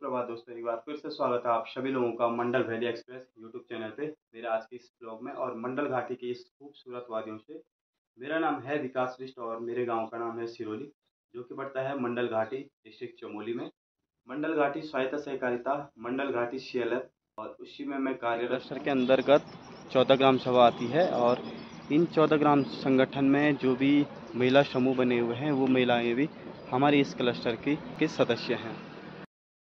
सुप्रभात दोस्तों, एक बार फिर से स्वागत है आप सभी लोगों का मंडल वैली एक्सप्रेस यूट्यूब चैनल पे मेरे आज के इस ब्लॉग में। और मंडल घाटी की इस खूबसूरत वादियों से। मेरा नाम है विकास बिष्ट और मेरे गांव का नाम है सिरोली, जो कि पड़ता है मंडल घाटी डिस्ट्रिक्ट चमोली में। मंडल घाटी स्वायत्त सहकारिता मंडल घाटी CLF और उसी में मैं कार्यरत। क्लस्टर के अंतर्गत 14 ग्राम सभा आती है और इन 14 ग्राम संगठन में जो भी महिला समूह बने हुए हैं वो महिलाएं भी हमारी इस क्लस्टर के सदस्य हैं।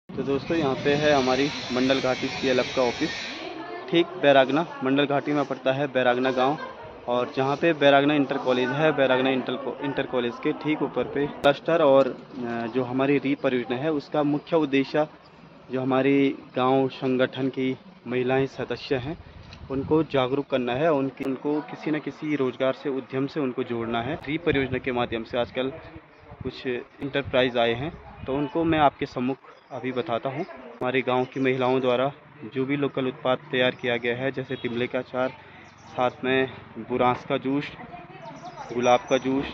तो दोस्तों यहाँ पे है हमारी मंडल घाटी CLF का ऑफिस। ठीक बैरागना मंडल घाटी में पड़ता है बैरागना गांव, और जहाँ पे बैरागना इंटर कॉलेज है, बैरागना इंटर कॉलेज के ठीक ऊपर पे क्लस्टर और जो हमारी री परियोजना है उसका मुख्य उद्देश्य जो हमारी गांव संगठन की महिलाएं सदस्य हैं उनको जागरूक करना है, उनको किसी न किसी रोजगार से उद्यम से उनको जोड़ना है। री परियोजना के माध्यम से आजकल कुछ इंटरप्राइज आए हैं तो उनको मैं आपके सम्मुख अभी बताता हूँ। हमारे गांव की महिलाओं द्वारा जो भी लोकल उत्पाद तैयार किया गया है, जैसे तिमले का अचार, साथ में बुरांस का जूस, गुलाब का जूस,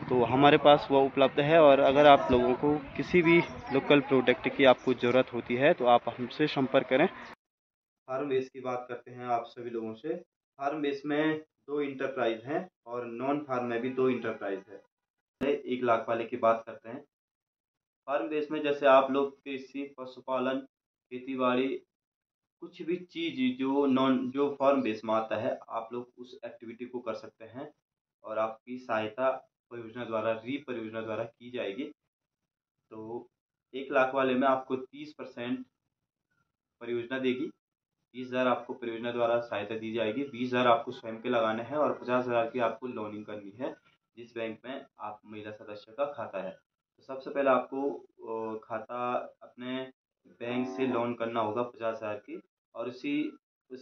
तो हमारे पास वह उपलब्ध है। और अगर आप लोगों को किसी भी लोकल प्रोडक्ट की आपको ज़रूरत होती है तो आप हमसे संपर्क करें। फार्म बेस की बात करते हैं आप सभी लोगों से। फार्म बेस में 2 इंटरप्राइज हैं और नॉन फार्म में भी 2 इंटरप्राइज है। 1 लाख वाले की बात करते हैं। फार्म बेस में जैसे आप लोग कृषि, पशुपालन, खेतीबाड़ी, कुछ भी चीज़ जो फार्म बेस में आता है आप लोग उस एक्टिविटी को कर सकते हैं और आपकी सहायता परियोजना द्वारा री परियोजना द्वारा की जाएगी। तो 1 लाख वाले में आपको 30% परियोजना देगी, 30,000 आपको परियोजना द्वारा सहायता दी जाएगी, 20,000 आपको स्वयं के लगाने हैं और 50,000 की आपको लोनिंग करनी है जिस बैंक में आप महिला सदस्य का खाता है। तो सबसे पहले आपको खाता अपने बैंक से लोन करना होगा 50,000 की, और उसी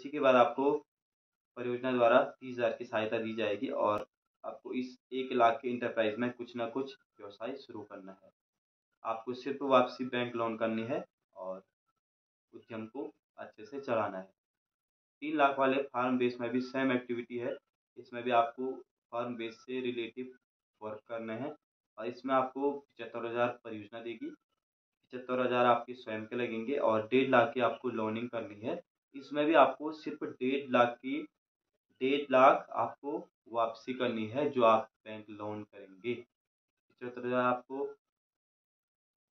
के बाद आपको परियोजना द्वारा 30,000 की सहायता दी जाएगी और आपको इस 1 लाख के इंटरप्राइज में कुछ ना कुछ व्यवसाय शुरू करना है। आपको सिर्फ वापसी बैंक लोन करनी है और उद्यम को अच्छे से चलाना है। 3 लाख वाले फार्म बेस में भी सेम एक्टिविटी है। इसमें भी आपको फार्म बेस से रिलेटिव वर्क करने हैं और इसमें आपको 75,000 परियोजना देगी, 75,000 आपके स्वयं के लगेंगे और 1.5 लाख की आपको लोनिंग करनी है। इसमें भी आपको सिर्फ 1.5 लाख आपको वापसी करनी है जो आप बैंक लोन करेंगे। 75,000 आपको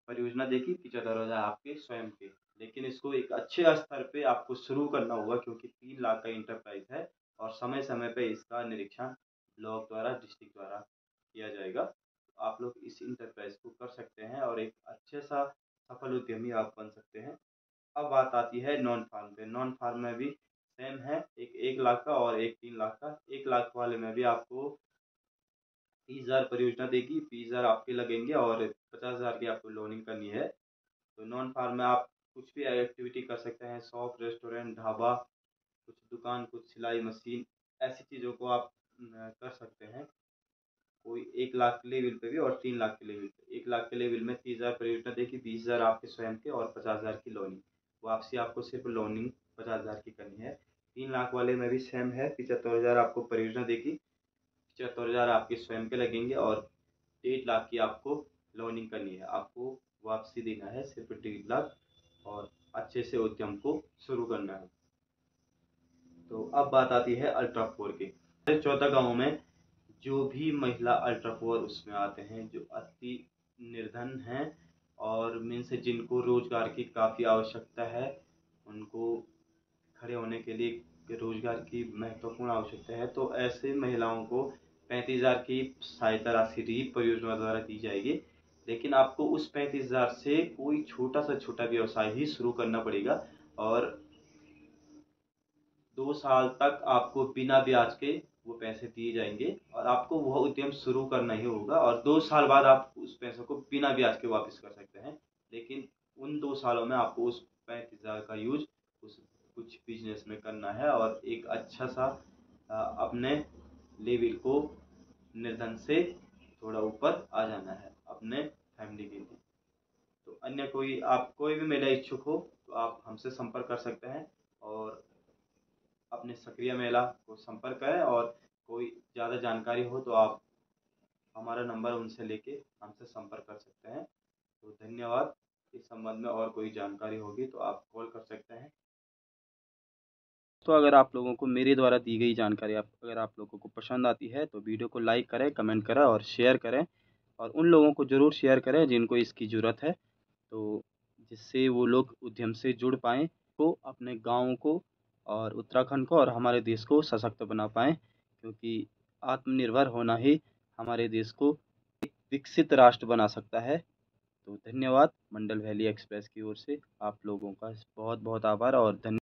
परियोजना देगी, 75,000 आपके स्वयं के। लेकिन इसको एक अच्छे स्तर पे आपको शुरू करना होगा क्योंकि 3 लाख का इंटरप्राइज है और समय समय पे इसका निरीक्षण ब्लॉक द्वारा, डिस्ट्रिक्ट द्वारा किया जाएगा। तो आप लोग इस इंटरप्राइज को कर सकते हैं और एक अच्छे सा सफल उद्यमी आप बन सकते हैं। अब बात आती है नॉन फार्म पे। नॉन फार्म में भी सेम है, एक 1 लाख का और एक 3 लाख का। 1 लाख वाले में भी आपको 30,000 परियोजना देगी, 20,000 आपके लगेंगे और 50,000 की आपको लोनिंग करनी है। तो नॉन फार्म में आप कुछ भी एक्टिविटी कर सकते हैं, शॉप, रेस्टोरेंट, ढाबा, कुछ दुकान, कुछ सिलाई मशीन, ऐसी चीज़ों को आप कर सकते हैं। कोई 1 लाख के लेवल पे भी और 3 लाख के लेवल पे। 1 लाख के लेवल में 30,000 परियोजना देगी, 20,000 आपके स्वयं के और 50,000 की लोनिंग। वापसी आपको सिर्फ लोनिंग 50,000 की करनी है। 3 लाख वाले में भी सेम है, 75,000 आपको परियोजना देगी, 75,000 आपके स्वयं के लगेंगे और 1.5 लाख की आपको लोनिंग करनी है। आपको वापसी देना है सिर्फ 1.5 लाख और अच्छे से उद्यम को शुरू करना है। तो अब बात आती है अल्ट्रा 4 की। 14 गाँव में जो भी महिला अल्ट्रा 4 उसमें आते हैं, जो अति निर्धन हैं और मीन्स जिनको रोजगार की काफ़ी आवश्यकता है, उनको खड़े होने के लिए रोजगार की महत्वपूर्ण आवश्यकता है, तो ऐसे महिलाओं को 35,000 की सहायता राशि री परियोजना द्वारा दी जाएगी। लेकिन आपको उस 35,000 से कोई छोटा सा छोटा व्यवसाय ही शुरू करना पड़ेगा और 2 साल तक आपको बिना ब्याज के वो पैसे दिए जाएंगे और आपको वह उद्यम शुरू करना ही होगा और 2 साल बाद आप उस पैसों को बिना ब्याज के वापस कर सकते हैं। लेकिन उन 2 सालों में आपको उस 35,000 का यूज उस कुछ बिजनेस में करना है और एक अच्छा सा अपने लेवल को निर्धन से थोड़ा ऊपर आ जाना है अपने फैमिली के लिए। तो अन्य कोई भी महिला इच्छुक हो तो आप हमसे संपर्क कर सकते हैं और अपने सक्रिय महिला को संपर्क करें और कोई ज़्यादा जानकारी हो तो आप हमारा नंबर उनसे लेके हमसे संपर्क कर सकते हैं। तो धन्यवाद। इस संबंध में और कोई जानकारी होगी तो आप कॉल कर सकते हैं। तो अगर आप लोगों को मेरे द्वारा दी गई जानकारी अगर आप लोगों को पसंद आती है तो वीडियो को लाइक करें, कमेंट करें और शेयर करें, और उन लोगों को ज़रूर शेयर करें जिनको इसकी ज़रूरत है, तो जिससे वो लोग उद्यम से जुड़ पाएँ, तो अपने गाँव को और उत्तराखंड को और हमारे देश को सशक्त बना पाएँ, क्योंकि आत्मनिर्भर होना ही हमारे देश को एक विकसित राष्ट्र बना सकता है। तो धन्यवाद। मंडल वैली एक्सप्रेस की ओर से आप लोगों का बहुत बहुत आभार और धन्यवाद।